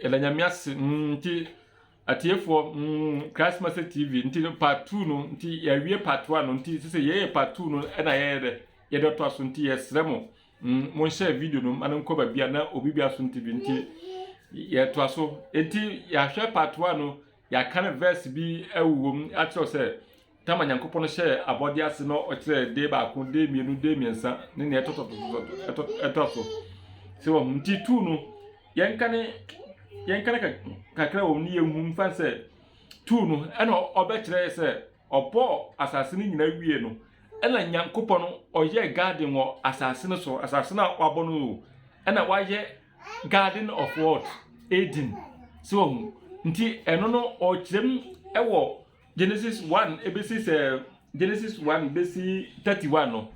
Ela nyamias nti atiefo Christmas TV nti part 2 no nti ya wie part 1 no nti sese ye part 2 no na ye de to aso nti ye sremo mo share video no manan ko ba bia na obi bia so nti nti ye to aso nti ya hwe part 1 no ya kan verse bi awuwom a tro se tama nyankopon no share abodi ase no o kire de ba ko de mienu de miensa ne ne etoto so nti 2 no yenkane kakra wo ni yehu mfa se tu no ena obekire se obo asase ni nyina wie no ena nyankopon no oye garden wo asase no so asase na wabo no ena waye garden of what Eden so nti eno no okirem ewo Genesis 1 ebesi se Genesis 1 besi 31 no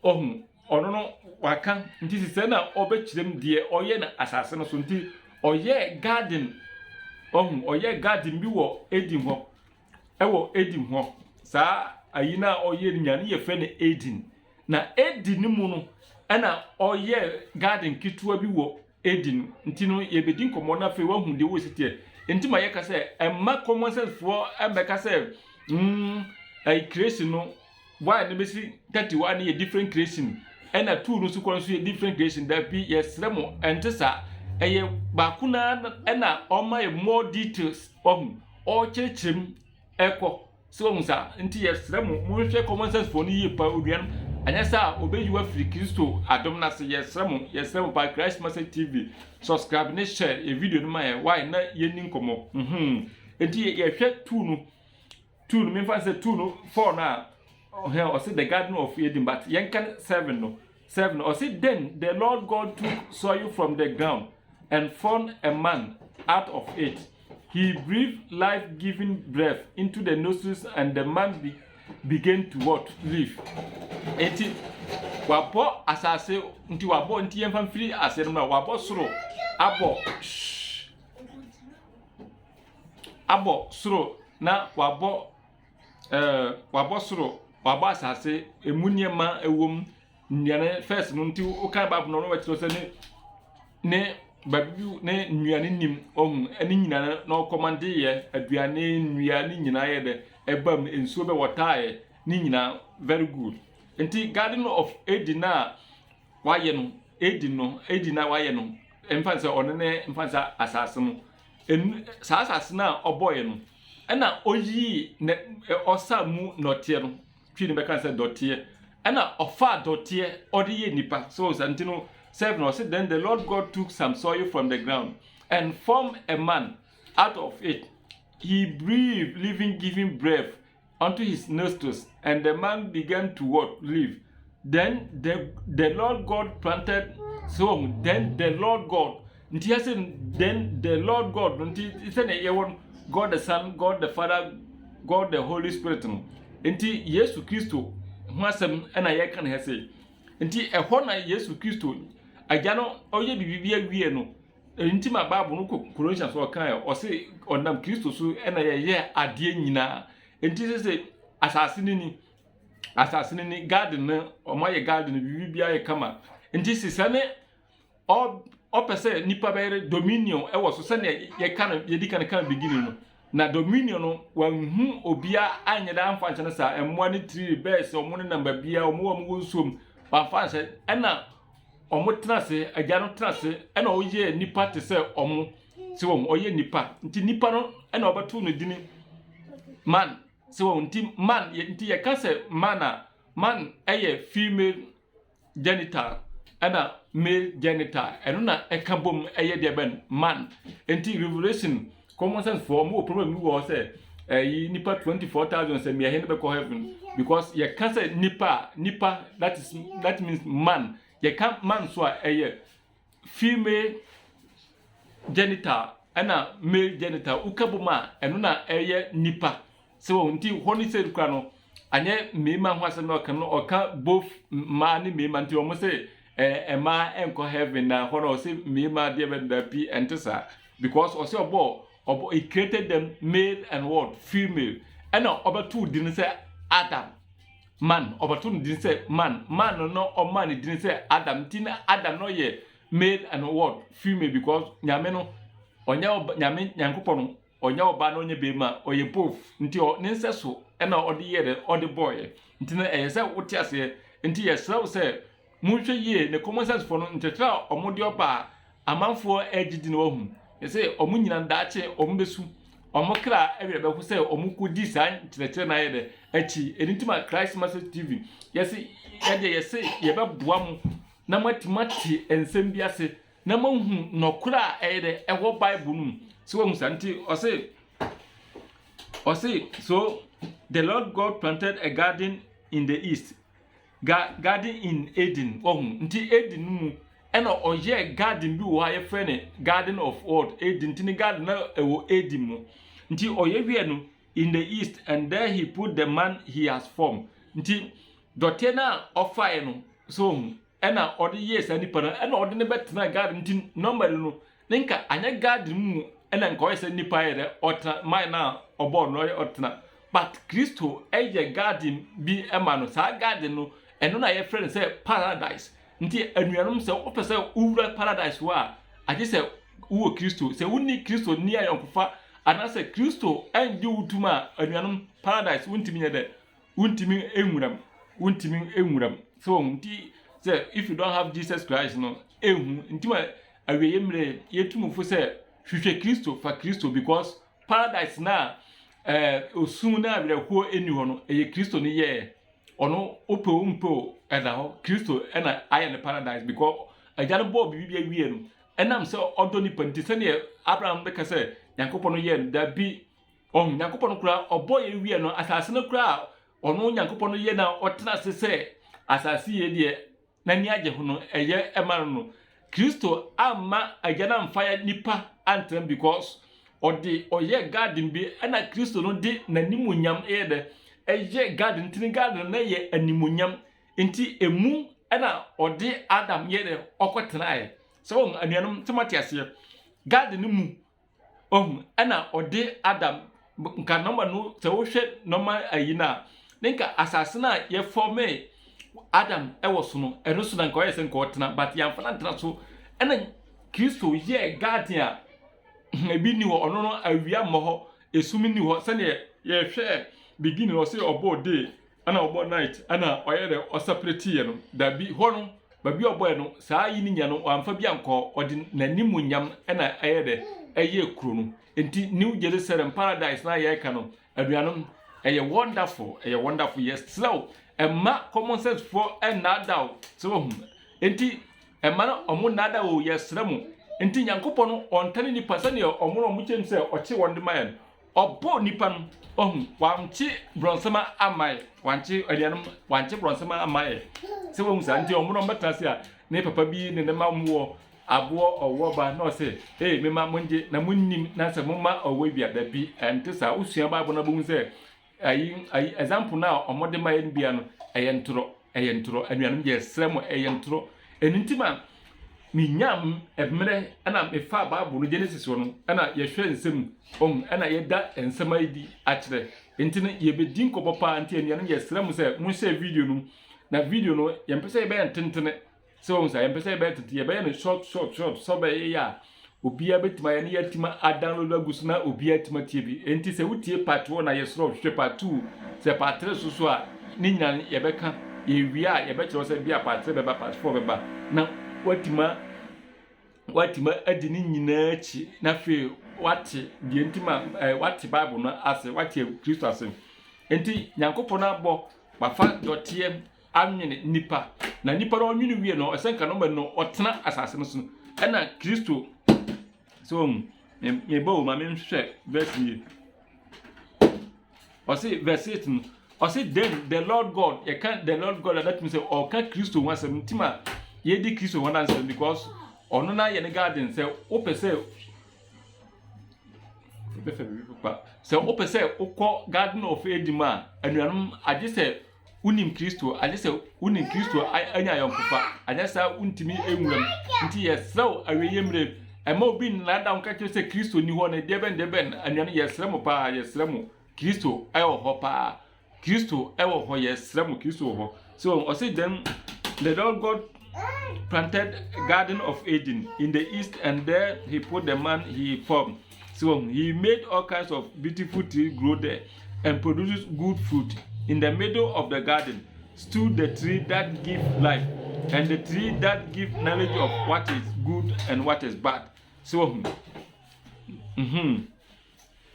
ohun ono no waka nti se na obekirem de oye na asase no so nti oye garden oye garden bi wo Eden ho ewo Eden ho saa ayina oye nyane ye fe ne Eden na Eden mu no na oye garden kitwa bi wo Eden nti no ye bedin komo na fe wa hu de wo sitie nti ma ye ka se emma common sense for embeka se ai creation no why ne besi 31 ye different creation na 2 no su kon so ye different creation da bi ye sremo entesa eye bakuna na oma ye more details o chechim eko so nsa nti yesremo mo hwe common sense for ni yepa oduan anyasa obeyiwa free Kristo adom na se yesremo pa Christmas TV subscribe ne share e video no ma why na yeni nkomo nti ye hwe 2 no me fa se 2 no 4 na o say the garden of Eden but yenkan 7 or say then the Lord God took soil from the ground and formed a man out of it. He breathed life-giving breath into the nostrils, and the man began to what? Live. Eti wabo asase nti wabo nti yemfa free asere na wabo soro abo soro na wabo soro wabo asase emuniema ewom nyane first no nti o kan ba no wa tiro se ne babu ne nnuane nim ani nyina na commande ye aduane nnuane nyina ye de ebam ensuo be wotae ni nyina very good nti garden of Eden na waye no Eden na waye no emfanse onene emfanse asase no sa asase na oboye no na oyi ne osamu notie no twi ne be kan se dotie na ofa dotie odiye nipa so santino 7 or 6 then the Lord God took some soil from the ground and formed a man out of it. He breathed living breath unto his nostrils, and the man began to what? Live. Then the Lord God planted so then the Lord God then the Lord God God the Son, God the Father, God the Holy Spirit. Nti Yesu Kristo hwasem na ye kan he say nti ehọ na Yesu Kristo agano oye bibibia wie no nti ma Bible no Colossians so kan o se onam Kristo so na ye ade nyina nti se asase ni garden na o ma ye garden bibibia ye kama nti sisane o pese nipa bere dominion e wo so se na ye kan ye di kan beginning no na dominion no wanhu obia anyeda amfa nche na sa emmo ne 3 bears omo ne number bia omo nsuom amfa nche na omo trase agano trase na oye nipa te se omo se wo oye nipa nti nipa no na obeto no dini man se wo nti man nti ye ka se man eye female genital na male genital eno na ekabom eye de ben man nti revelation common sense for more problem we was say nipa 24,000 say me here be call heaven because ye can say nipa that means man ye can man so female genital and male genital ukabuma eno na nipa so nti honi say kra no anye mema ho asem no kan no oka both man ni mema nti o mo say ema enko heaven na hono say mema de be da pi entesa because o say he created them male and what? Female. And two didn't say Adam. Man. Two didn't say man. Man no or man didn't say Adam. Tina Adam no ye. male and what female because nyame no nyame nyankopɔn no onya oba no onya bema oye both nti ne nse so na ode ye de ode boy nti na se wote ase nti ye sraw se munhwe ye ne common sense for no ntetra omode oba amanfo agidi no ohun ye se omunyina ndaache ombesu omokra ewere be ku se omukudi san ntetre na ye de achi enitima Christ Message TV ye se ye be boa mu na matimati ensem bi ase na mahu nokura ede ewo Bible num so we musanti or say so the Lord God planted a garden in the east garden in Eden nti Eden mu ena oye garden bi wo ha ye frɛ garden of what Eden nti garden na ewo Eden mu nti oye wie no in the east and there he put the man he has formed nti dote na ofae no so ena ode yes ani pana ena ode ne betena garden nti normally no ninka anya garden mu ena nka oyese nipa yede otna mai na obo no otna but Kristo eye garden bi ema no sa garden no eno na ye friend say paradise nti anuanom se opese uwura paradise wa age se uwo Kristo se woni Kristo ni ayonkofa ana se Kristo anje wutuma anuanom paradise wuntimi yede wuntimi enwuram so nti say if you don't have Jesus Christ no ehu ntima aweye mre yetumufo say hwehwe Kristo fa Kristo because paradise na osun na awreho eni ho no eye Kristo ni ye ono opompo eda ho Kristo ena aye ne paradise because ajale bo bibia wie no enam se odo ni panti se ne Abraham be ka say Nyankopon no ye da bi Nyankopon no kura obo ye wie no asase no kura ono Nyankopon no ye na otena se asase ye de na ni agye ho no eye ema no Kristo ama agana mfaya nipa anthem because oye garden bi na Kristo no de nanimunyam ede eye garden tini garden na ye animunyam enti emu na ode Adam ye de okotenae so anuanum temati ase garden mu na ode Adam nka number no se wo hwe normal ayina ninka asase na ye forme Adam ewo so no eno so na nka oyese nka otena but ya mfana ntena so ena Kristo ye garden a ebi ni ho ono no awia mo esumi ni ho sane ye hwe beginning o say obo day ana obo night ana oye de o separate ye no da bi ho no ba bi obo no saa yi ni nya no amfa bi anko odi nanimunyam ena aye de eye kuro no enti New Jerusalem paradise na ye ka no aduanom eye wonderful yes slow emma common sense for enada so enti emma no omo nada o yes remu enti Nyankopon no ontane ni pasane omo no muchem se oche wonde mayen obo nipa no wanchi bronsema amai wanchi alianum wanchi bronsema amai se wo musa enti omo no betase a ne papa bi ne mamuo abo owo ba no se me ma monje na munnim na se mumma owo bia da bi enti sa usua ba na bu se ayi example na omode mayen bia no eyentro anuanum je sremo eyentro enintima minyam emre ana mefa Bible no Genesis no ana ye hwe nsem ana ye da ensem aidi akire entine ye bedin ko papa anti anuanum je sremo se mun share video no na video no ye mpese ye be ententene so ye mpese ye be entente ye be no short so be ya obia betima ye ne yatima adownload agusu na obia tima tv enti se wutie part 1 na ye sro hwe part 2 se part 3 so a ni nyan ye beka ye wia ye be kire se bia part 3 be ba part 4 be ba na watima adi ni nyina achi na fe wate die ntima wate Bible no ase wate Kristo ase enti Nyankopon abo bafa dotie anwene nipa na nipa no nwene wie no esenka no me no otena asase no so ena Kristo so me bo ma me hwe verse ni o say verse 8 o say then the Lord God the Lord God that means o ka Kristo wanse ntima ye di Kristo wanse because ono na ye ne garden say opese so opese ukọ garden of Eden a anuanum age say unim Kristo age say unim Kristo anya yonkofa anya sa untimi enwuram nti yesew aweyemre ema obi na da nka kire say Kristo ni ho na deben anuan yesrem pa yesrem Kristo ayo ho Kristo ewo ho yesrem Kristo ho so o say then the Lord God planted a garden of Eden in the east, and there he put the man he formed. So he made all kinds of beautiful trees grow there and produces good fruit. In the middle of the garden stood the tree that gives life, and the tree that gives knowledge of what is good and what is bad. So,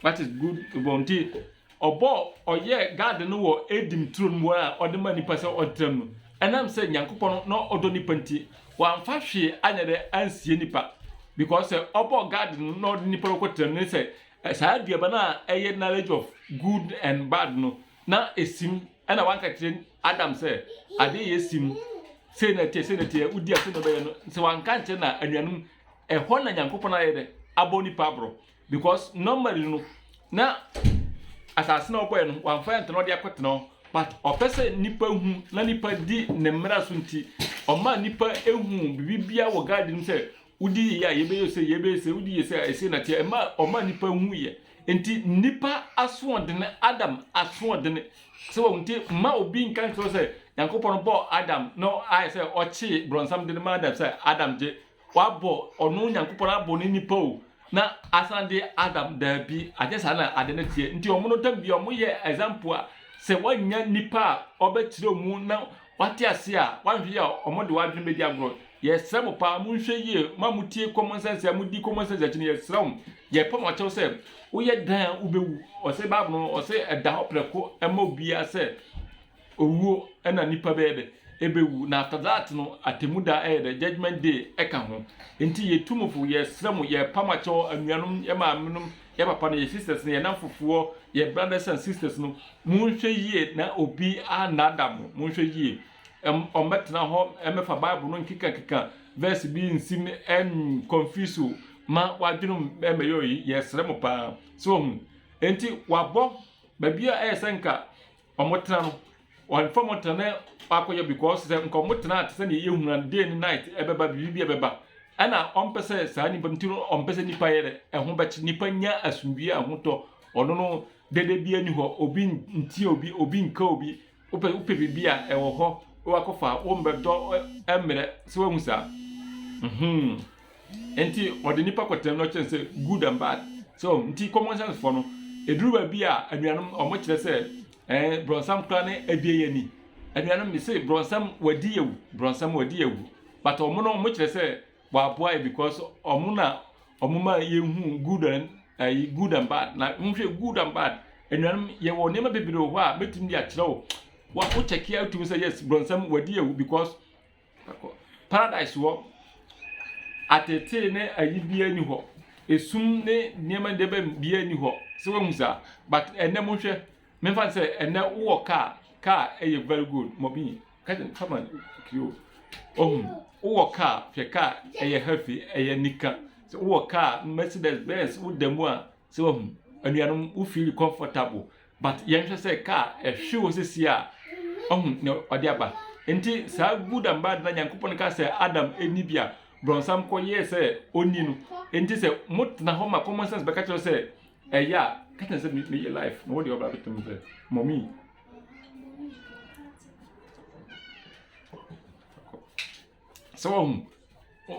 what is good about it? Obo oye garden no wo Eden throne mu a odema nipa se otram no. Enam se Nyankopon no odo nipa nti wamfa hwe anya de ansie nipa, because obo garden no odo nipa ko tram ne se saa duaba na eye knowledge of good and bad no na esim ena wanka kire Adam se ade yesim se na tie udi ase no be no se wanka nche na anuanum ho na Nyankopon aye de abo nipa abro, because normally no na asase na oboy no wamfa ente no de akoteno, but opese nipa hu na nipa di ne mmara so nti oma nipa ehu bibia wo garden se udi ya yebe se udi ye se ese na tie ma oma nipa hu ye enti nipa aso de Adam aso de se wo nti ma obi nkan so se Nyankopon bo Adam no ai se ochi bronsam de ma Adam se Adam je wa bo ono Nyankopon abo ni nipa o na asande Adam da bi ajesa na ade ne tie nti omo no tam bi omo ye example a se wanya nipa obetire mu na wate ase a wanhwe a omo de wadwe medi agro ye srem pa mu nhwe ye ma mutie common sense ya mudi common sense akini ye srem ye pam achew se wo ye dan ubewu o se bible no o se eda hopreko ema obi a se owu ena nipa bebe ebewu na after that no atemuda the judgment day eka ho enti ye tumufo ye srem ye pam achew anuanum ye maamenum ye papa no ye sisters no ye namfofo ye brothers and sisters no munhwe yie na obi anadam munhwe yie ometna ho emefa bible no nkika verse bi nsim en confuse ma wadwenu emeyo ye srem pa so enti wabo babia esenka omotna no one form otna akoye because se nkomotna atse ne yehuna day and night ebeba bibia beba ana ompese saa ni bamtiro ompese nipa yere eho bechi nipa nya asumbi ahoto ono no dede bia ni ho obi nti obi nka obi upe bibia ewo ho wakofa ombedo emre se wahusa enti odi nipa kwatem no chense good and bad so nti common sense for no eduru ba bia anuanum omo kire se bronsam kra ne ebie yani anuanum mi se bronsam wadi yewu but omo no omo kire se waboa because omuna omuma yehu good and bad na nhwe good and bad anuanum ye wo nema bebere ho a betum dia kire wo wa o check out to say yes bronsam wadi yewu because paradise wo atete ne ayibia ni ho esum ne niema de ba bia ni ho se wamusa but enem hwe memfa say ene wo car eye very good mobi ka fama kio wo car hwe car eye heavy eye nika so wo car Mercedes Benz wo demu a se wo anuanum wo feel comfortable but yenhwe say car ehwe wo sisi a ne odi aba enti sa good and bad na Nyankopon ka say Adam enibia bronsam ko ye say oni no enti say mutna ho ma common sense be ka tell say ya ka tell say me life no what you about to say mommy so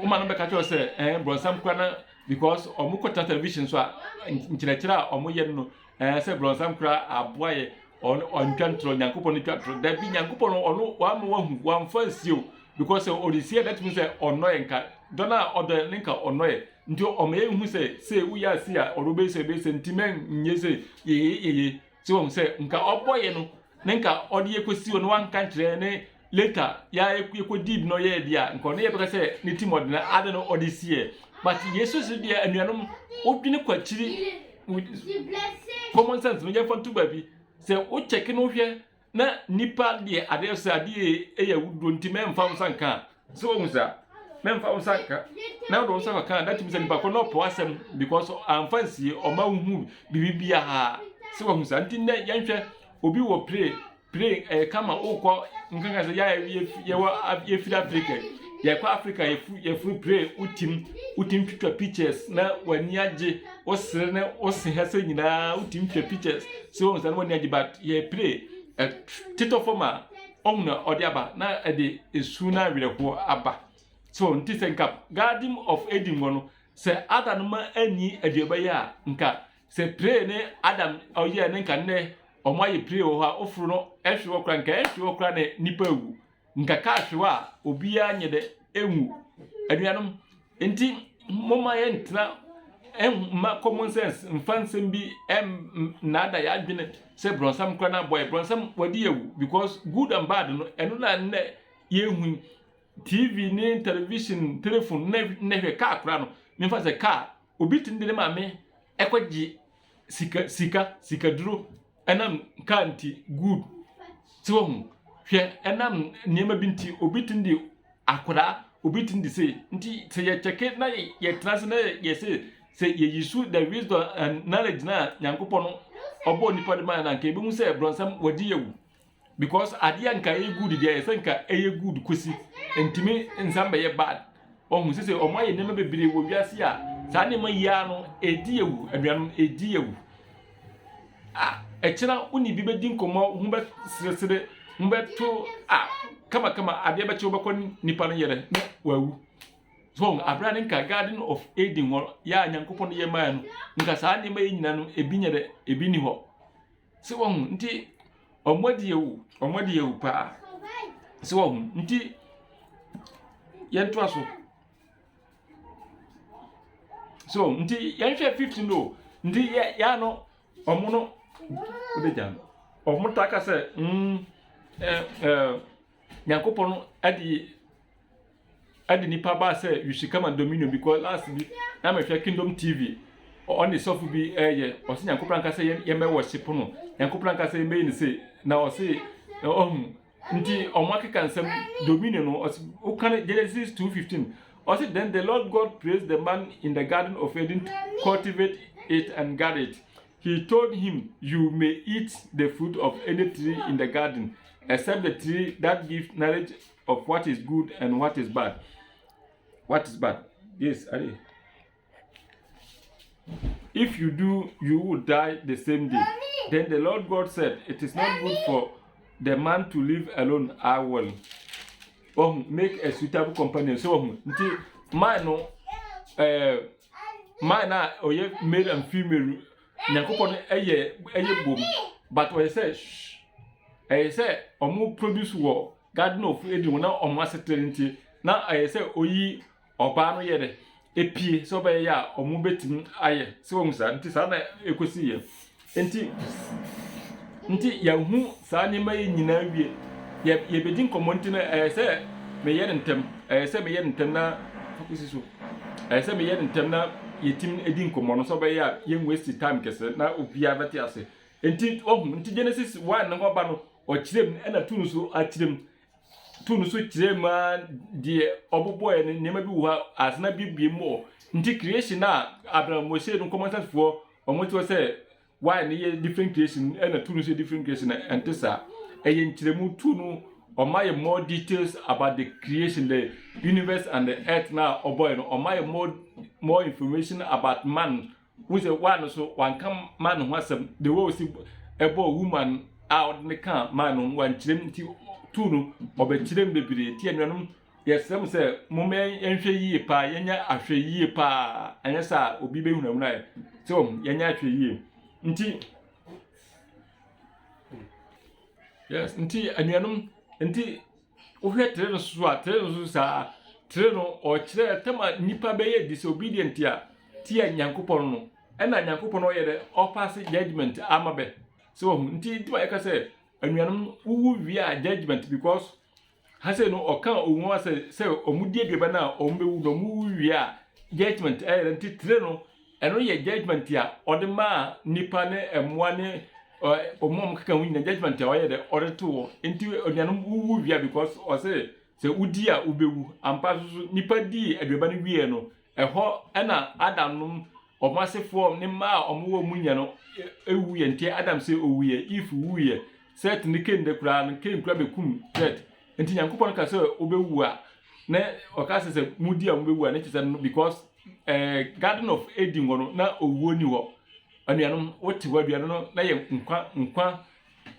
man be ka tell say bronsam kwa na because omukota television so nchirechira omoye no say bronsam kwa aboye on control Nyankopon control da bi Nyankopon ono wa ma wahu wa mfansio because odisia that means onoye nka dona odo nka onoye nti omaye hu say uya sia orobe se be se ntimen nyese ye so say nka oboye no nka odi ekosi ono wanka kire ne later ya ekodi no ye dia nka ono ye be say ne timod na ade no odisia but Jesus dia anuanom odwene kwachiri common sense no ye fontu babi se o check no hwe na nipa de ade so ade eya wudo ntime mfa nsanka so wo musa memfa nsanka na do nsanka kan that means nipa ko no po asem because amfansie o ma hu bibibia ha so wo musa ntinne yanhwe obi wo pray kama ukọ nkanka se ya ye fi Africa ye kwa Africa ye fu pray utim twitwa pictures na wani age osere na osehase nyina utim twitwa pictures so wo musa no wani age but ye pray tito forma na odi aba na ede esu na wereko aba so nti se nka Garden of Eden no se Adam ma ani aduaba ya nka se pray ne Adam oye ne nka ne omaye pray wo ha ofuru no ehwe wo kra nka ehwe wo kra ne nipa ewu nka ka ahwe a obia nyede enwu aduanom nti moma ye ntra ma common sense mfansem bi nada ya adwene se bronsam kra na boy bronsam wadi ewu because good and bad no eno na ne yehu TV ni television telephone ne ka kra no memfa se ka obi tinde ne mame ekwaji sika duro enam ka nti good so hwe enam niema binti obi tinde akora obi tinde se nti se ye cheke na ye trans na ye se yisu the wisdom and knowledge na Nyankopon no obo nipa de man na nka ebi hu se bronsam wadi yewu because adia nka e good dia se nka e good kosi ntimi nsamba ye bad ohun se omo ye nema bebire wo wiase a sa ne ma yia no edi yewu aduan edi yewu ekira uni bi bedi nkomo hu be sire hu be to kama adia be che wo be ko nipa no yere na wawu so abrane nka Garden of Eden ho ya Nyankopon ye ma no nka sa ne ma nyina no ebi nyere ebi ni ho se wo nti omodi yewu pa se wo nti yento aso so nti yanhwe 15 no nti ya no omuno odejan omutaka se Nyankopon adi nipa ba say you should come and dominion because last week na me hwe Kingdom TV on the sofu bi o se Nyankopon ka say ye me worship no Nyankopon ka say me ni say na o say nti omwakeka nsem dominion no o kan Genesis 2:15 o say then the Lord God praised the man in the Garden of Eden to cultivate it and guard it. He told him, you may eat the fruit of any tree in the garden except the tree that gives knowledge of what is good and what is bad. What is bad? Yes, Ari. If you do, you will die the same day. Then the Lord God said, it is not good for the man to live alone. I will make a suitable companion. So, nti man no, man na oye male and female. Nyankopon eye bom, but we say say omu produce wo Garden of Eden na omu asetrenti na say oyi oba no yede epie so be ya omu betim aye se wo musa nti sa na ekosi ye nti ya hu sa ni mai nyina wie ye bedin komonti na say me ye ntem say me ye ntem na fokusi so say me ye ntem na yetim edin komono so be ya ye waste time kese na obia beti ase nti nti Genesis 1 na go ba no o kirem na tunu so akirem tunu so kirema de oboboye ne nema bi wo asna bibie mo nti creation na Abraham mo shey no commentators for omoto say why ne ye different creation na tunu so different creation and tesa eye nkiremu tunu o my more details about the creation, the universe and the earth now or boy or my more information about man which a one so one come man who has the way see a boy woman out in the camp man on one chim tunu or be chim baby tianum yes some say mume enhwe yie pa yenya ahwe yie pa anyasa obi be hunam na so yenya ahwe yie nti yes nti anuanum nti ohwe treno so sa treno o kire tema nipa be ye disobedient a tia Nyankopon no na Nyankopon o ye de o pass judgment amabe so nti ti wa say anuanum wu wi a judgment because hase no o kan owu say omudie dweba na ombewu no mu wi a judgment nti treno eno ye judgment a o de ma nipa ne emwa ne omom kaka win na judgment a oyede oreto enti onuanum wu wia because o say udi a ubewu ampa so nipa di aduaba ne wie no eho na Adam num omasefo ne ma omwo munya no ewu ye enti Adam say owu ye if wu ye set ne kende kura no kura bekum set enti Nyankopon ka say obewu a na o ka say mudi a obewu a ne chese no because Garden of Eden no na owuo ni ho anuanum wote waduano no na ye nkwa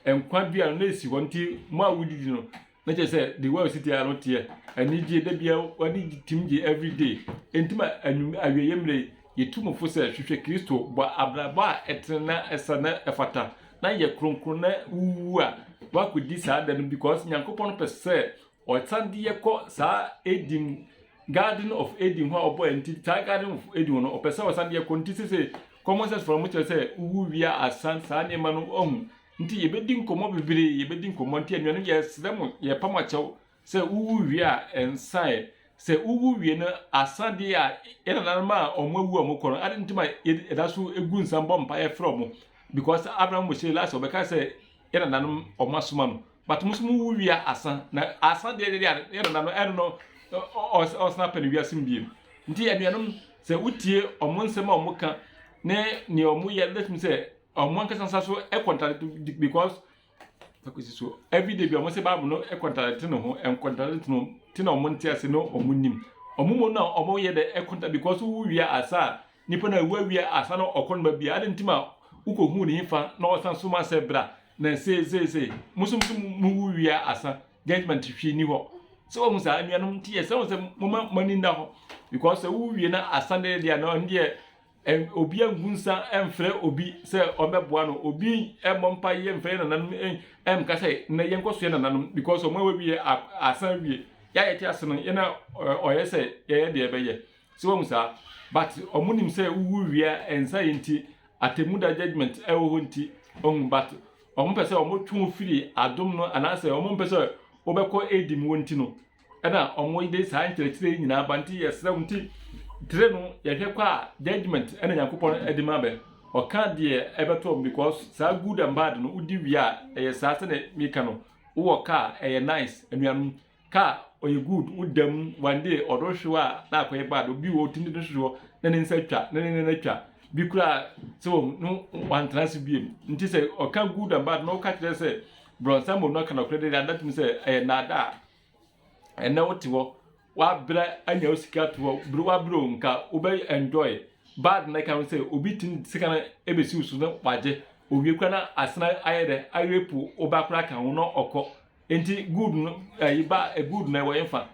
enkwa bia no esi hɔ nti mo a wodidi no na kyerɛ sɛ the way city a no teɛ ani gye da bia wani tim gye every day entima awieye mre yetumfo sɛ hwehwɛ Kristo bɔ abraba a ɛtena ɛsa na ɛfata na yɛ kronkron na wuwu a wakodi saa da no because Nyankopɔn pɛ sɛ ɔtsande yɛkɔ saa Eden Garden of Eden ho a ɔbɔ enti saa Garden of Eden no ɔpɛ sɛ ɔsande yɛkɔ nti sɛ common sense from kyerɛ sɛ wuwu wia asan saa nneɛma no ɔhu nti yɛbɛdi nkɔmmɔ bebree yɛbɛdi nkɔmmɔ nti anuano yɛsrɛ mo yɛpam akyɛw sɛ wuwu wia ɛnsae sɛ wuwu wie no asade a yɛnananom a ɔmo awu ɔmo kɔ no ade ntima yɛda so egu nsambɔ mpa yɛfrɛ ɔmo because Abraham mo hyɛ last ɔbɛka sɛ yɛnananom ɔmo asoma no but mo so mo wu wia asa na asa de yɛnananom ɛno no ɔsena pɛ no wiase mbiem nti anuanom sɛ wotie ɔmo nsɛm a ɔmo ka ne ɔmo yɛ let me say ɔmo ankasa nsa so contradict because so every day bi ɔmo sɛ Bible no contradict no ho contradict no tina ɔmo nte ase no ɔmo nim ɔmo mo na ɔmo yɛ de contradict because wo wia asa nipa na wo wia asa no ɔkɔ no bia ade ntima ukohu ne fa na ɔsan so ma sɛ bra na sei musum mu wia asa judgment hwi ni hɔ so ɔmo sa anuanom nti yɛ sɛ mo ma mani nda hɔ because wo wie na asa de dia no ndie obi angunsa emfrɛ obi sɛ ɔmɛboa no obi ɛmɔmpa yɛ mfrɛ nananom ɛmka sɛ na yɛnkɔ so yɛ nananom because ɔmo awie asa wie ya yɛte ase no yɛna ɔyɛ sɛ yɛyɛ deɛ ɛbɛyɛ so wɔn saa but ɔmo nim sɛ wuwu wia ɛnsa yɛ nti atemuda judgment ɛwɔ hɔ nti ɔmo but ɔmo pɛ sɛ ɔmo twe firi adom no anaasɛ ɔmo pɛ sɛ wɔbɛkɔ edi mu nti no ɛna ɔmo yi de saa nkyerɛkyerɛ nyinaa ba nti yɛsrɛ nti tire no yɛhwɛ kɔ a judgment ɛna Nyankopɔn ɛde ma bɛ ɔka deɛ ɛbɛtɔ because saa good and bad no wodi wia ɛyɛ saa sɛ ne mika no wowɔ car ɛyɛ nice anuanom car ɔyɛ good wodam one day ɔdɔ hwew a na akɔyɛ bad obi wɔ tindi no hwew na ne nsa twa na ne na twa bi kura sɛ wɔn no wantena se biem nti sɛ ɔka good and bad na ɔka kyerɛ sɛ bronsa mo no aka na ɔkora de adatum sɛ ɛyɛ nada ɛna wote hɔ wabra anya osika to hɔ bro wabro nka wobɛ enjoy bad na kan sɛ obi tin sika na ebesi usu na wagye owie kora na asena ayɛ de ayepu obakora kan ho no ɔkɔ enti good no ayiba good na wɔyɛ fa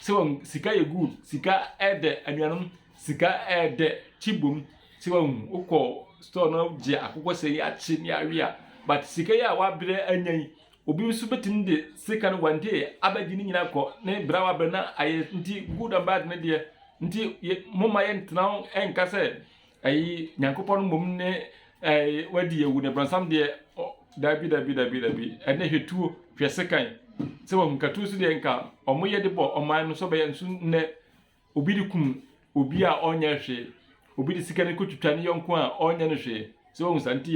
sɛ sika yɛ good sika ɛde anuanom sika ɛde chibum sɛ wɔn ukɔ store no gye akokɔ sɛ yɛ akye ne awia but sika yɛ a wabrɛ anyan obi nso betim de sika no wante abadi ni nyina kɔ ne bra wabrɛ na ayɛ nti good and bad ne deɛ nti moma yɛ ntena enka sɛ ayi Nyankopɔn mom ne wadi ewu ne bransam deɛ dabi ɛne hwetuo hwɛ sekan sɛ wɔn nkatu so deɛ nka ɔmo yɛ de bɔ ɔman no so bɛyɛ nso ne obi de kum obi a ɔnyɛ hwɛ obi de sika ne kotwitwa ne yɔnko a ɔnyɛ ne hwɛ sɛ wɔn santi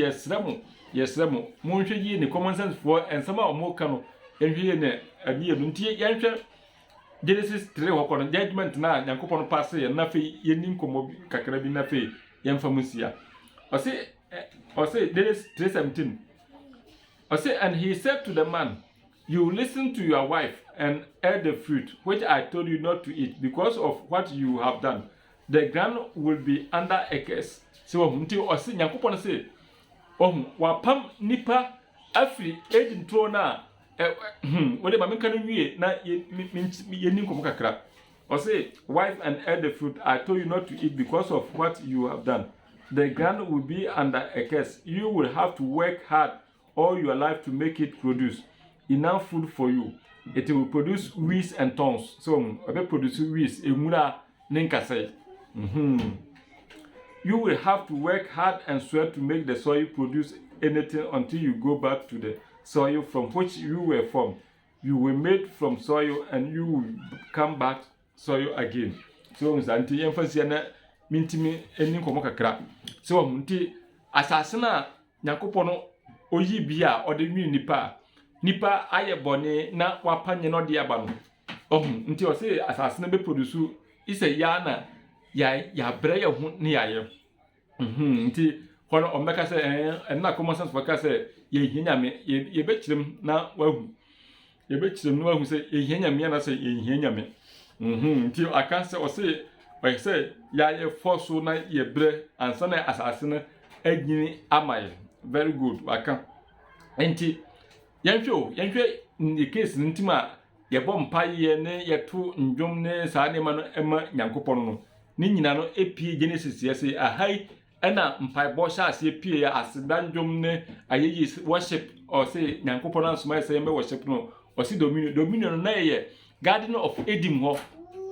yɛsrɛ mo monhwɛ yie ne common sense for ensama ɔmo ka no yɛhwɛ yie ne abiye no nti yɛhwɛ Genesis 3 hɔ kɔ no judgment na Nyankopɔn pass yɛ na fe yɛni nkɔmɔ kakra bi na fe yɛmfa mu sia ɔse Genesis 3:17 ɔse and he said to the man, you listen to your wife and eat the fruit which I told you not to eat because of what you have done. The ground will be under a curse. So nti ɔse Nyankopɔn se wapam nipa afiri Eden tro na wode ba menka no wie na yɛni nkɔmɔ kakra ɔse wife and eat the fruit I told you not to eat because of what you have done. The ground will be under a curse. You will have to work hard all your life to make it produce enough food for you. It will produce weeds and thorns. So it produce weeds emura nenkasai. You will have to work hard and sweat to make the soil produce anything until you go back to the soil from which you were formed. You were made from soil and you will come back soil again. So nti emphasis na mintimi eni komo kakra. So nti asase na Nyankopɔn no oyi bi a ɔde nwi nipa ayɛ bɔne na wapanye no de aba no. Nti ɔse asase na be produce isɛ ya na ya brɛ yɛ ho ne yayɛ. Nti hono ɔmmɛka sɛ ɛna common sense fɔka sɛ yɛhia nyame yɛbɛkyerem na wahu sɛ yɛhia nyame na sɛ yɛhia nyame. Nti aka sɛ ɔse sɛ yɛayɛ fɔso na yɛbrɛ ansa na asase no anyini ama yɛ very good aka enti yɛnhwɛ ne case no ntima yɛbɔ mpaeɛ ne yɛto ndwom ne saa nneɛma no ɛma nyankopɔn no ne nyina no epie Genesis yɛsɛ ahai ɛna mpaebɔ hyɛ aseɛ pie yɛ aseda ndwom ne ayɛyi worship ɔsɛ nyankopɔn ansoma yɛ sɛ yɛmbɛ worship no ɔsɛ dominion no na yɛ Garden of Eden hɔ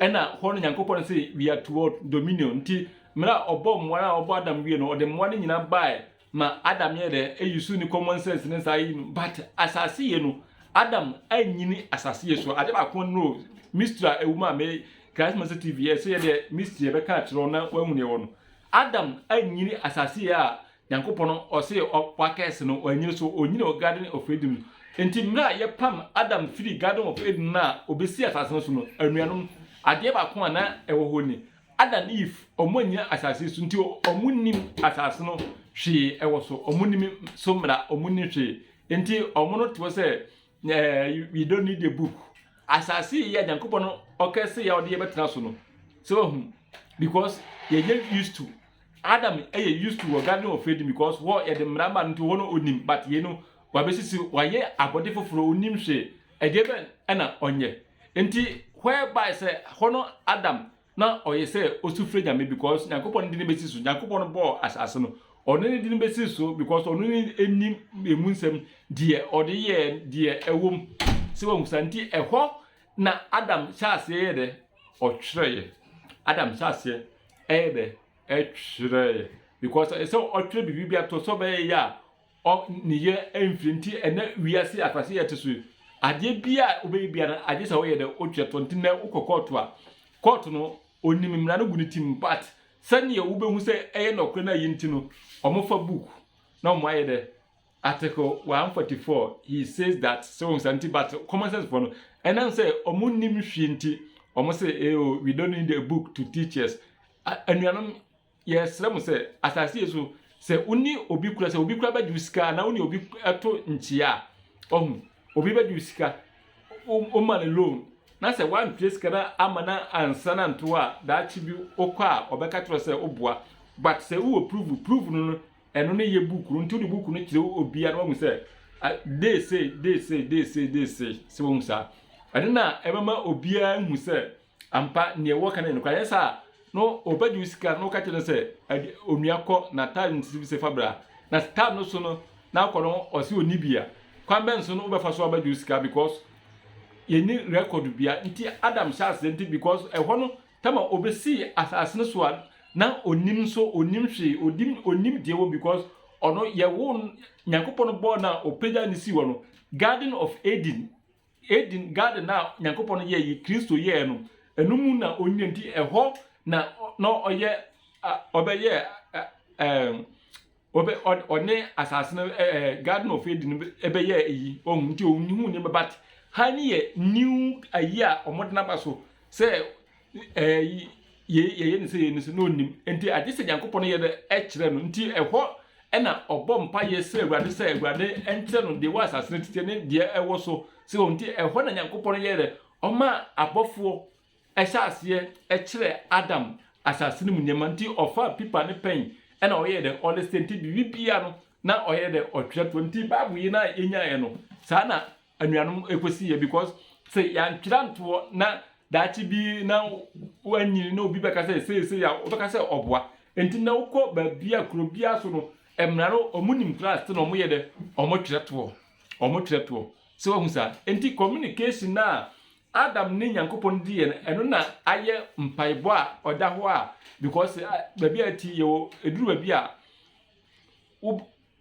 ɛna hɔ no nyankopɔn sɛ we are toward dominion nti mmerɛ ɔbɔ mmoa a ɔbɔ Adam wie no ɔde mmoa no nyinaa bae ma Adam yɛ dɛ ɛyisu ne common sense ne saa yi no but asase yɛ no Adam anyini asase yɛ so ade baako no mystery a ɛwɔ mu a me Christmas TV yɛ sɛ yɛ dɛ mystery bɛka akyerɛ na wahu ne wɔ no Adam anyini asase yɛ a nyankopɔn no ɔsɛ ɔpakɛs no ɔanyini so onyini Garden of Eden nti mmerɛ a yɛpam Adam firi Garden of Eden na obesi asase no so no anuanom adeɛ baako a na ɛwɔ hɔ ni Adam Eve ɔmo anyini asase so nti ɔmo nim asase no hwee ɛwɔ so ɔmo nim so mmerɛ ɔmo nim hwee nti ɔmo no to sɛ we don't need a book asase yɛ nyankopɔn no ɔkɛse yɛ ɔde yɛbɛtena so no so because yɛyɛ used to Adam used to wɔ Garden of Eden because hɔ yɛde mmara ma no nti hɔ no onim but yɛ no wabɛsisi wayɛ abɔde foforɔ onim hwee ɛdeɛ bɛn ɛna ɔnyɛ nti whereby sɛ hɔ no Adam na ɔyɛ sɛ osufre nyame because nyankopɔn de ne bɛsi so nyankopɔn bɔ asase no ɔno ne de ne bɛsi so because ɔno ne enim emu nsɛm deɛ ɔde yɛ deɛ ɛwom sɛ wɔn nsa nti ɛhɔ na Adam hyɛ aseɛ yɛ dɛ ɔtwerɛɛ Adam hyɛ aseɛ ɛyɛ dɛ ɛtwerɛɛ because ɛsɛ ɔtwerɛ bibi bi ato so bɛyɛ yɛ a ne yɛ ɛmfiri nti ɛnɛ wiase afase yɛ te so adeɛ bi a wobɛyɛ bia no adeɛ sɛ wɔyɛ dɛ ɔtwerɛ to nti na wokɔ kɔɔto a kɔɔto no onim mmara no gu ne tim but sɛnea wobɛhu sɛ ɛyɛ nɔkora no ayi nti no ɔmofa book na ɔmo ayɛ dɛ article 144 he says that so nti but common sense for no ɛnam sɛ ɔmo nim hwee nti ɔmo sɛ we don't need a book to teach us anuanom yɛsrɛ mo sɛ asase yɛ so sɛ woni obi kura sɛ obi kura bɛgye sika na woni obi ɛto nkyia ɔhu obi bɛgye sika o ma ne loan na sɛ wan place kana ama na ansa na nto a daakye bi okɔ a ɔbɛka kyerɛ sɛ oboa but sɛ wo prove no ɛno ne yɛ book no nti wo book no kyerɛ obi a na wahu sɛ they say sɛ wo hu saa ɛno na ɛbɛma obiara hu sɛ ampa ne ɛwɔ kana no kwa yɛ saa no obɛgye sika no ka kyerɛ sɛ onua kɔ na time nsi bi sɛ fabra na time no so no na akɔ no ɔse oni bia kwan bɛn so no wobɛfa so abɛgye sika because yɛni record bia nti Adam hyɛ ase nti because ɛhɔ no tama obesi asase no so a na onim so onim hwee onim deɛ wɔ because ɔno yɛwo nyankopɔn bɔ na opagya ne si wɔ no Garden of Eden garden na nyankopɔn yɛ yi Kristo yɛ no enum na onye nti ɛhɔ na ɔyɛ ɔbɛyɛ ɔne asase no Garden of Eden ɛbɛyɛ yi ɔhu nti onihu ne but ha ni yɛ new ayi a ɔmɔde naba so sɛ yɛyɛ ne sɛ yɛ ne so no nim nti agye sɛ nyankopɔn yɛ dɛ ɛkyerɛ no nti ɛhɔ ɛna ɔbɔ mpa yɛ sɛ Awurade ɛnkyerɛ no deɛ wɔ asase no tete ne deɛ ɛwɔ so sɛ wɔn nti ɛhɔ na nyankopɔn yɛ dɛ ɔma abɔfoɔ ɛhyɛ aseɛ ɛkyerɛ Adam asase no mu nneɛma nti ɔfa pipa ne pɛn ɛna ɔyɛ dɛ ɔde sɛ nti bibia no na ɔyɛ dɛ ɔtwerɛ to nti Bible yi na yɛnyaeɛ no saa na anuanom ekosi yɛ because sɛ yɛantwerɛ ntoɔ na daakye bi na wanyini na obi bɛka sɛ ya wobɛka sɛ ɔboa nti na wokɔ baabi a kuro bia so no mmara no ɔmo nim class te na ɔmo yɛ dɛ ɔmo twerɛ toɔ sɛ wahu saa nti communication na Adam ne nyankopɔn di yɛ ɛno na ayɛ mpaebɔ a ɔda hɔ a because baabi a ti yɛ eduru baabi a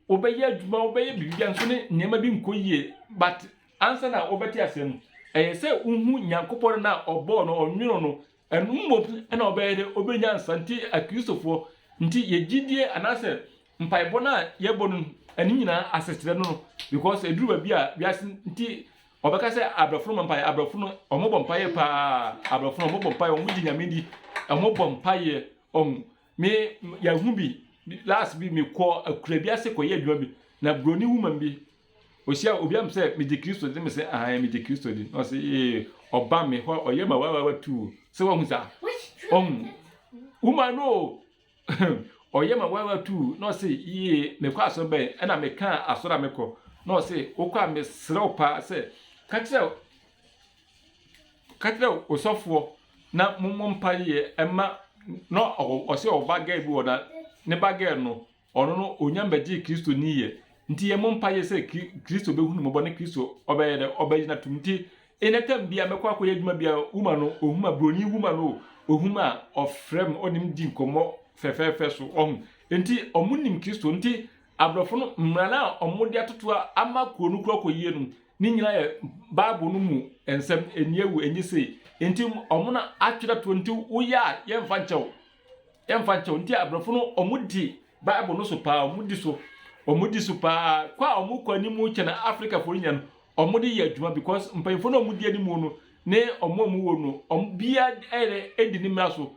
wobɛyɛ adwuma wobɛyɛ bibia nso ne nneɛma bi nkɔ yie but ansa na wobɛte asɛm ɛyɛ sɛ uhu nyankopɔn na ɔbɔ no ɔnwono no ɛno mmom ɛna ɔbɛyɛ dɛ ɔbɛnya nsa nti akristofoɔ nti yɛgyidie anasɛ mpaebɔ na yɛbɔ no ɛne nyinaa asekyerɛ no because eduru baabi a wiase nti ɔbɛka sɛ abrɛfo no mpaeɛ abrɛfo no ɔmobɔ mpaeɛ paa abrɛfo no ɔmobɔ mpaeɛ ɔmo di nyame di ɔmobɔ mpaeɛ me yahu bi last bi me kɔ akura bi ase kɔ yɛ adwuma bi na broni woman bi osia obi am sɛ me de Kristo de me sɛ me de Kristo di no sɛ ɔba me hɔ ɔyɛ ma wa tu sɛ wɔn sa woman no ɔyɛ ma wa tu no sɛ me kɔ aso bɛn ɛna me ka aso da me kɔ no say okwa me srew pa say katra osofo na mumpa ye ema no o se obaga bi wona ne baga no ono no onyambaji Kristo niye nti ye mumpa ye se Kristo behunu mo bone Kristo obaye de obayina tumti enetam bia mekwa akoya dwuma bia uma no ohuma broni wuma no ohuma ofrem onim di nkomo fefefe so nti omunim Kristo nti abrofo no mmrana omode atotoa ama kuonu krokoyie no ni nyina ye Bible no mu ensem eniewu enyise nti omuna atweda to nti uya yemfa nchew nti abrofo no omudi Bible no so pa omudi so pa kwa omukwani mu chena Africa for nyan omudi ye adwuma because mpanyfo no omudi animu no ne omomu wo no ombia edi ni mraso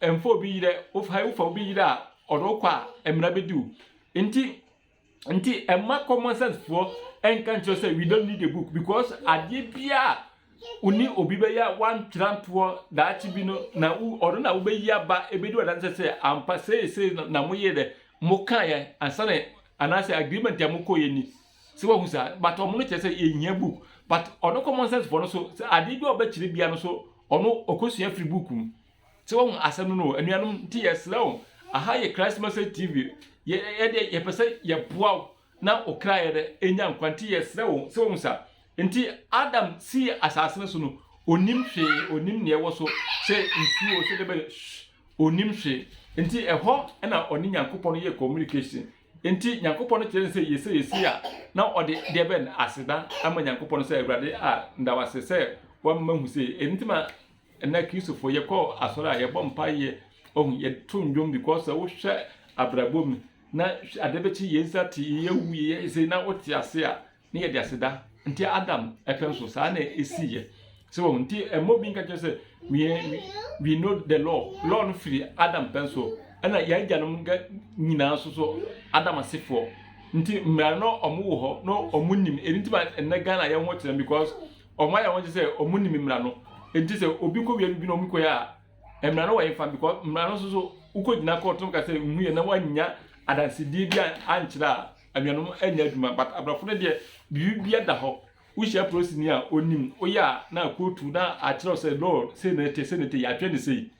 emfo obi yire ufa obi yire a odokwa emra bedu nti emma common sense for enkancho say we don't need a book because ade bia uni obi be ya one transport that bi no na odo na wo be ya ba ebedu adan say ampa say na moye de moka ya ansane anase agreement ya mokoye ni se wo husa but omo no say ehia book but odo common sense for no so ade bi oba kire bia no so ono okosua free book mu se wo asem no anuanom ti yeslew aha ye Christ Message TV ye pese ye boa na okra ye de enya nkwanti yeslew se wo husa nti Adam si asasene so no onim ne ewo so se nsuo se de be onim hwe nti eho na oni Nyankopon ye communication nti Nyankopon no kire se yesi a na ode de be aseda ama Nyankopon se awurade a ndawase se wa mahu se nti ma na Kristofo ye ko asora ye bompa ye ye tundwom because wo hwe abrabom na adebechi yensati ye wuye se na wote ase a ne ye de aseda nti Adam epenso sa na esiye so nti emobi nka kese we know the law no free Adam penso ana ya gyanom ga nyina so Adam asefo nti mmara no omo ho no omunim nti ba na Ghana ye ho kire because omo ya won say omunim mmara no nti say obi ko wi bi no omko ya mmara no wa yefa because mmara no so uko gina court no ka say nhuye na wanya adansidi bia ankyira anuanom anya adwuma but abrafo no de bibia da ho ushia prosini a onim oya na kotu na akyerɛ sɛ lord se na te ya twɛ ne sei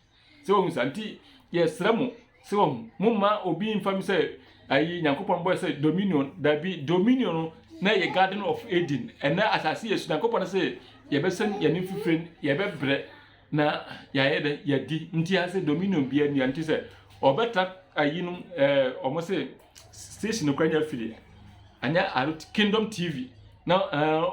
se wo nsanti yesremo se wo mumma obi mfam sɛ ayi Nyankopɔn boy sɛ dominion no na ye garden of Eden ɛna asase yesu Nyankopɔn sɛ yɛbɛsɛn yɛne fifren yɛbɛbrɛ na yɛyɛ yɛdi nti ase dominion bia ni anti sɛ ɔbɛta ayi no ɔmo sɛ station no kwanya firi anya Kingdom TV na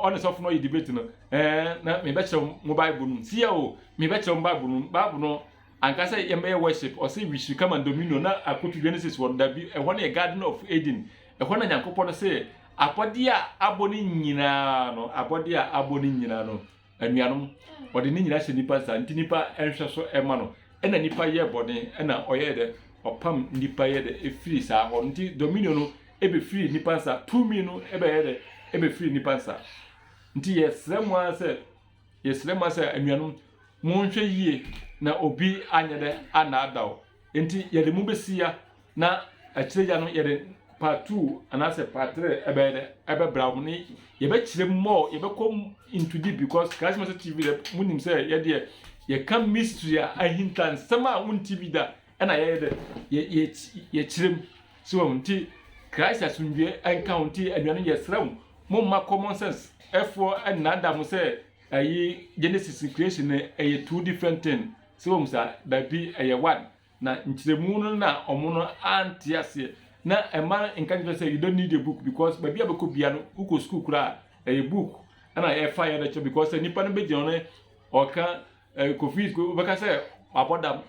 on the soft no debate no na me be kyerɛ mo Bible no sia o me be kyerɛ mo Bible no anka sɛ yɛmɛ worship or say we should come and dominion na akotu Genesis word da bi ɛhɔ na garden of Eden ɛhɔ na Nyankopɔn sɛ abɔde a abɔne nyinaa no anuanom ɔde ne nyinaa hyɛ nipa sa nti nipa ɛhwɛ so ɛma no ɛna nipa yɛ bɔne ɛna ɔyɛ de ɔpam nipa yɛ de efiri saa hɔ nti dominion no ebe free nipa sa tumi no ebe yɛ de ebe free nipa sa nti yesremo ase anuanom monhwe yie na obi anya de anadaw nti yede mu besia na akyirega no yede part 2 anase part 3 ebe brawo ni yebe kyire more yebe come into deep because Christ Message TV munim say yede ye can mystery ahintan sama un TV da na yede ye kyirem so nti Christ asunwie encounter anuanom yesrem mumma common sense efo and Adam say ayi Genesis creation ayi two different thing so musa da bi ayi one na nkyiremu no na omo no antiase na ema nkan say you don't need a book because ba bia beko bia no uko school kura ayi book na e fire da because nipa no be je no oka covid ko beka say abodam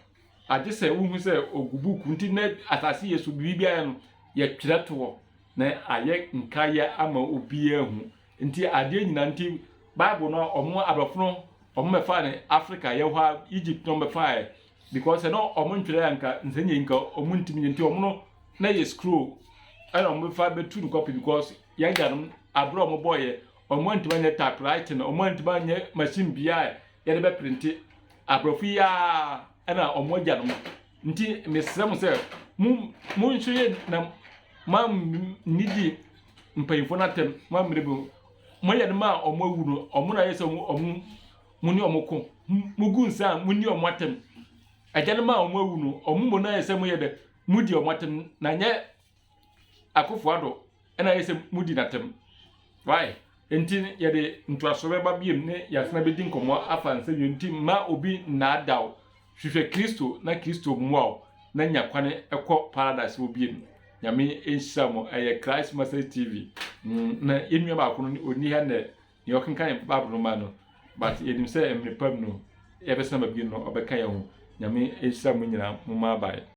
ade say wu say ogubuku nti na atase yesu bibia no ye twirato na aye nkaya ama obi ahu nti ade nyina nti Bible no omo abrofo omo mefa ne Africa ye hwa Egypt no mefa because no omo ntwere anka nsenye nka omo ntimi nti omo no na ye scroll ana omo mefa betu no copy because ya ganom abro omo boye omo ntimi nya typewriter no omo ntimi nya machine bia ye de be print abrofo ya ana omo ganom nti mesrem se mu nhwe na mam nidi mpanyimfo na tem mo amrebu mo yɛ ma ɔmo awu no ɔmo na yɛsɛ ɔmo mo ni ɔmo ko mo gu nsa mo ni ɔmo atem agya no ma ɔmo awu no ɔmo mo na yɛsɛ mo yɛ de mo di ɔmo atem na nyɛ Akufo Addo ɛna yɛsɛ mo di natem why enti yɛde ntoaso bɛba biem ne yɛasena bɛdi nkɔmmɔ afa nsa yɛnti ma obi na daw hwehwɛ Kristo na Kristo mmoa na nya kwane ɛkɔ paradise wo biem nyame enhyia mo ɛyɛ Christ Message TV na enua ba ko no oni ha ne ye okenkan Bible no ma no but yedim sɛ emrepam no yɛbɛsena ma biem no ɔbɛka yɛ ho nyame enhyia mo nyina mo ma bae